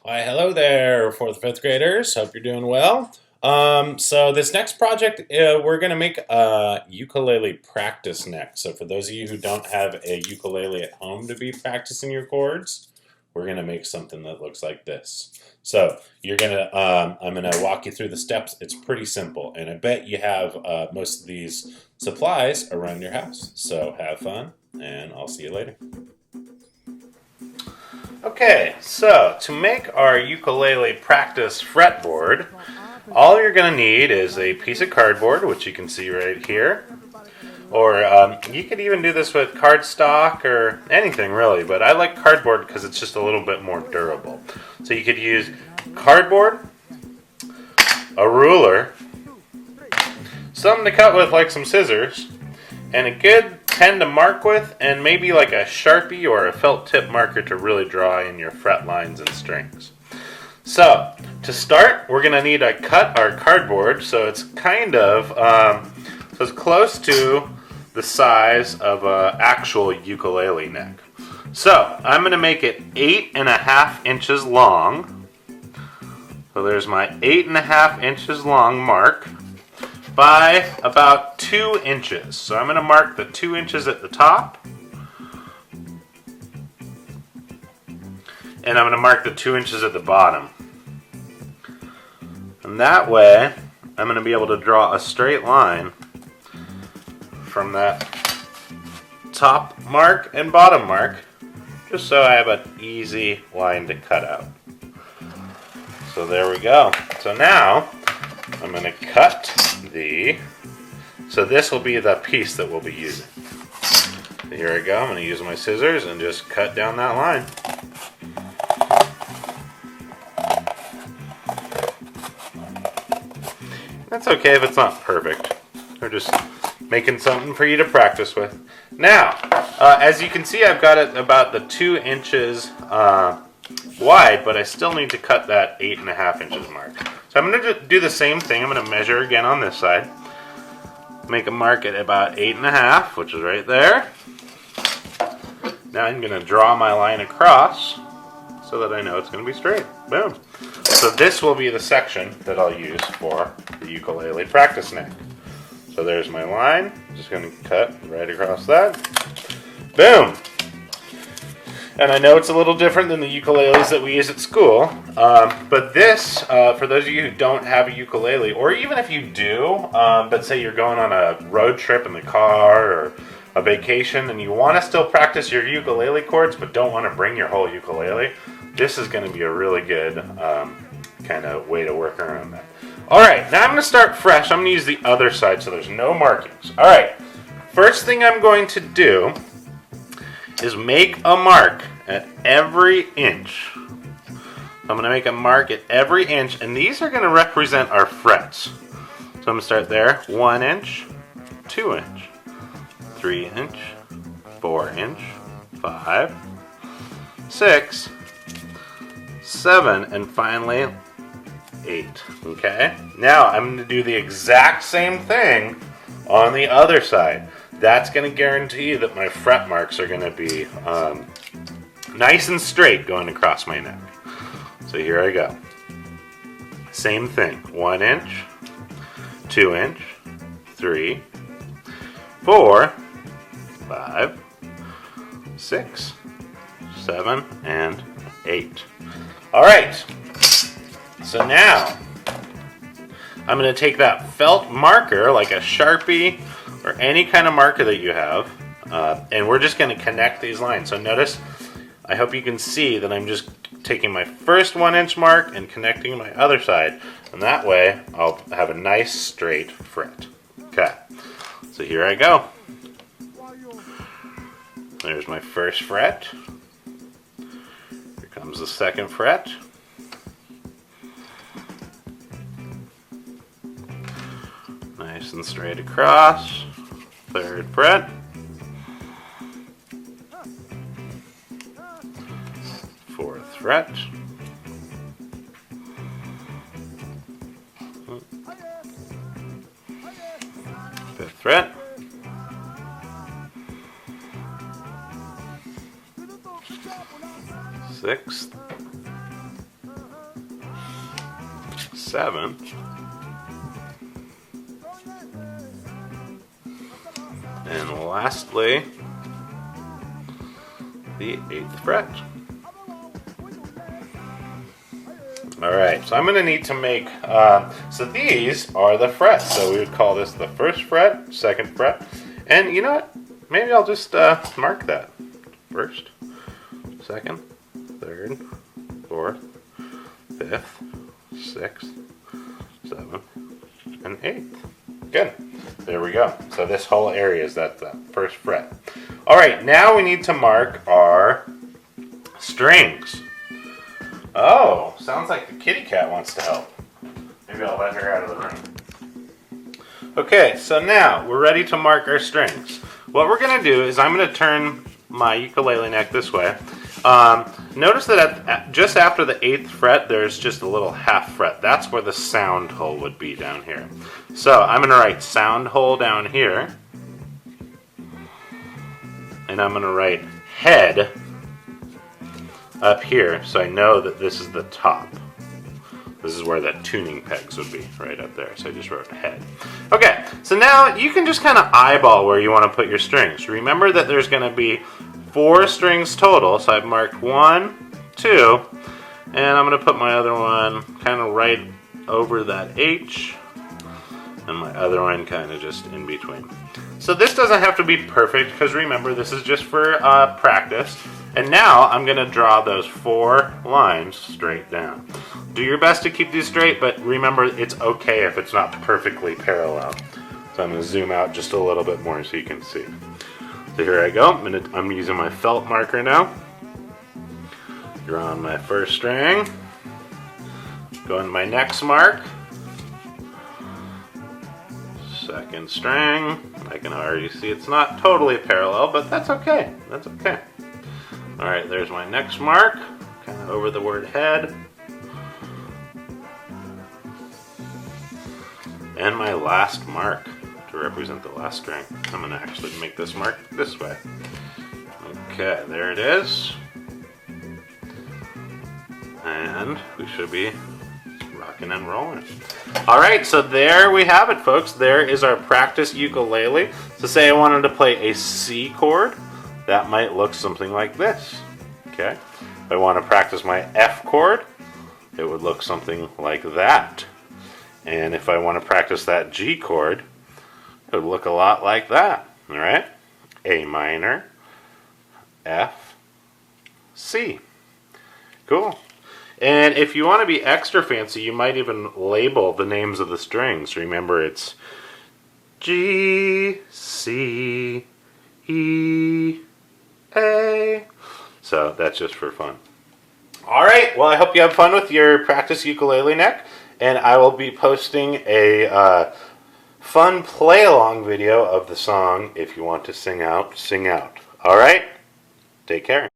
Why, hello there, fourth and fifth graders. Hope you're doing well. So this next project, we're going to make a ukulele practice neck. So for those of you who don't have a ukulele at home to be practicing your chords, we're going to make something that looks like this. So I'm going to walk you through the steps. It's pretty simple, and I bet you have most of these supplies around your house. So have fun, and I'll see you later. Okay, so to make our ukulele practice fretboard, all you're going to need is a piece of cardboard, which you can see right here. Or you could even do this with cardstock or anything really, but I like cardboard because it's just a little bit more durable. So you could use cardboard, a ruler, something to cut with like some scissors, and a good pen to mark with, and maybe like a Sharpie or a felt tip marker to really draw in your fret lines and strings. So to start, we're going to need to cut our cardboard so it's kind of so it's close to the size of an actual ukulele neck. So I'm going to make it 8.5 inches long. So there's my 8.5 inches long mark by about 2 inches. So I'm going to mark the 2 inches at the top, and I'm going to mark the 2 inches at the bottom. And that way, I'm going to be able to draw a straight line from that top mark and bottom mark, just so I have an easy line to cut out. So there we go. So now, I'm going to cut so this will be the piece that we'll be using. So here I go. I'm going to use my scissors and just cut down that line. That's okay if it's not perfect. We're just making something for you to practice with. Now, as you can see, I've got it about the 2 inches wide, but I still need to cut that 8.5 inches mark. So I'm going to do the same thing. I'm going to measure again on this side. Make a mark at about 8.5, which is right there. Now I'm going to draw my line across so that I know it's going to be straight. Boom. So this will be the section that I'll use for the ukulele practice neck. So there's my line. Just going to cut right across that. Boom. And I know it's a little different than the ukuleles that we use at school, but this, for those of you who don't have a ukulele, or even if you do, but say you're going on a road trip in the car or a vacation and you want to still practice your ukulele chords but don't want to bring your whole ukulele, this is going to be a really good kind of way to work around that. Alright, now I'm going to start fresh. I'm going to use the other side so there's no markings. Alright, first thing I'm going to do is make a mark at every inch. I'm going to make a mark at every inch, and these are going to represent our frets. So I'm going to start there. 1 inch, 2 inch, 3 inch, 4 inch, 5, 6, 7, and finally 8. Okay? Now I'm going to do the exact same thing on the other side. That's going to guarantee that my fret marks are going to be nice and straight going across my neck. So here I go. Same thing. 1 inch, 2 inch, 3, 4, 5, 6, 7, and 8. All right. So now I'm going to take that felt marker, like a Sharpie or any kind of marker that you have, and we're just going to connect these lines. So notice, I hope you can see that I'm just taking my first 1 inch mark and connecting my other side, and that way I'll have a nice straight fret. Okay, so here I go. There's my first fret. Here comes the second fret. Nice and straight across. Third fret. Fourth fret. Fifth fret. Sixth. 7th. And lastly, the 8th fret. Alright, so I'm going to need to make, so these are the frets. So we would call this the 1st fret, 2nd fret. And you know what? Maybe I'll just mark that. 1st, 2nd, 3rd, 4th, 5th, 6th, 7th, and 8th. Good. There we go. So this whole area is that the 1st fret. Alright, now we need to mark our strings. Oh, sounds like the kitty cat wants to help. Maybe I'll let her out of the room. Okay, so now we're ready to mark our strings. What we're going to do is I'm going to turn my ukulele neck this way. Notice that just after the 8th fret, there's just a little half fret. That's where the sound hole would be down here. So I'm going to write sound hole down here. And I'm going to write head up here, so I know that this is the top. This is where the tuning pegs would be, right up there. So I just wrote head. Okay, so now you can just kind of eyeball where you want to put your strings. Remember that there's going to be 4 strings total, so I've marked 1, 2, and I'm going to put my other one kind of right over that H, and my other one kind of just in between. So this doesn't have to be perfect, because remember, this is just for practice. And now I'm going to draw those 4 lines straight down. Do your best to keep these straight, but remember, it's okay if it's not perfectly parallel. So I'm going to zoom out just a little bit more so you can see. So here I go. I'm using my felt marker now. Drawing my 1st string. Going to my next mark. 2nd string. I can already see it's not totally parallel, but that's okay. That's okay. Alright, there's my next mark, kind of over the word head. And my last mark to represent the last string. I'm going to actually make this mark this way. Okay, there it is. And we should be rocking and rolling. Alright, so there we have it, folks. There is our practice ukulele. So say I wanted to play a C chord. That might look something like this. Okay. If I want to practice my F chord, it would look something like that. And if I want to practice that G chord, it would look a lot like that. All right? A minor, F, C. Cool. And if you want to be extra fancy, you might even label the names of the strings. Remember, it's G, C, E, A. So that's just for fun. Alright, well I hope you have fun with your practice ukulele neck, and I will be posting a fun play-along video of the song. If you want to sing out, sing out. Alright, take care.